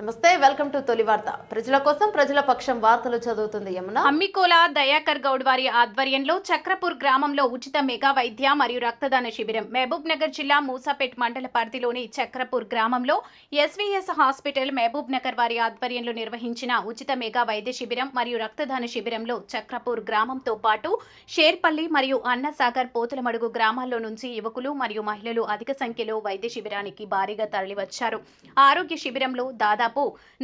నమస్తే, welcome to తొలి వార్త. ప్రజల కోసం ప్రజల పక్షం వార్తలు చదువుతుంది యమున. అమ్మికోల దయాకర్ గౌడ్ వారి ఆధ్వర్యంలో చక్రపూర్ గ్రామంలో ఉచిత మెగా వైద్య మరియు రక్తదాన శిబిరం. మహబూబ్ నగర్ జిల్లా మూసాపేట్ మండల పరిధిలోని చక్రపూర్ గ్రామంలో ఎస్వీఎస్ హాస్పిటల్ మహబూబ్ నగర్ వారి ఆధ్వర్యంలో నిర్వహించిన ఉచిత మెగా వైద్య శిబిరం మరియు రక్తదాన శిబిరంలో చక్రపూర్ గ్రామంతో పాటు షేర్పల్లి మరియు అన్నసాగర్ పోతులమడుగు గ్రామాల్లో నుంచి యువకులు మరియు మహిళలు అధిక సంఖ్యలో వైద్య శిబిరానికి భారీగా తరలివచ్చారు. ఆరోగ్య శిబిరంలో దాదాపు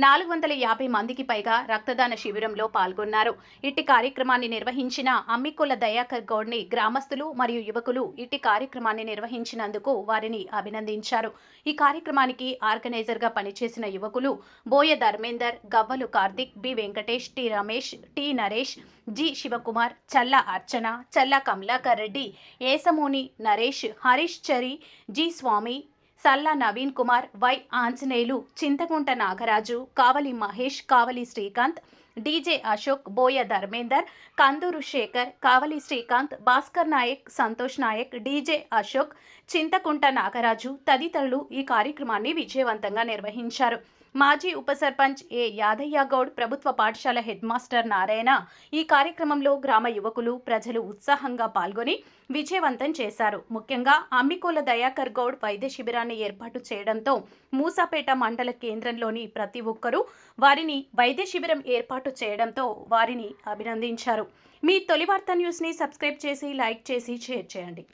450 మందికి పైగా రక్తదాన శిబిరంలో పాల్గొన్నారు. ఇట్టి కార్యక్రమాన్ని నిర్వహించిన అమ్మికొల దయాకర్ గౌడ్ ని గ్రామస్తులు మరియు యువకులు ఇట్టి కార్యక్రమాన్ని నిర్వహించినందుకు వారిని అభినందించారు. ఈ కార్యక్రమానికి ఆర్గనైజర్ గా పనిచేసిన యువకులు Boya Dharmender, Gavvalu Karthik, B Venkatesh, T Ramesh, T Naresh, G Sivakumar, Challa Archana, Challa Kamalakar Reddy, Esamoni Naresh, Harish Chari, G Swamy, Salla Naveen Kumar, Y Anjaneyulu, Chinthakunta Nagaraju, Kavali Mahesh, Kavali Srikanth, DJ Ashok, Boya Dharmender, Kanduru Sekhar, Kavali Srikanth, Bhaskar Naik, Santosh Naik, DJ Ashok, Chinthakunta Nagaraju తదితరులు ఈ కార్యక్రమాన్ని విజయవంతంగా నిర్వహించారు. మాజీ ఉప సర్పంచ్ ఏ యాదయ్య గౌడ్, ప్రభుత్వ పాఠశాల హెడ్ మాస్టర్ నారాయణ ఈ కార్యక్రమంలో గ్రామ యువకులు, ప్రజలు ఉత్సాహంగా పాల్గొని విజయవంతం చేశారు. ముఖ్యంగా అమ్మికోల దయాకర్ గౌడ్ వైద్య శిబిరాన్ని ఏర్పాటు చేయడంతో మూసాపేట మండల కేంద్రంలోని ప్రతి ఒక్కరూ వారిని వైద్య శిబిరం ఏర్పాటు చేయడంతో వారిని అభినందించారు. మీ తొలి వార్త న్యూస్ని సబ్స్క్రైబ్ చేసి, లైక్ చేసి, షేర్ చేయండి.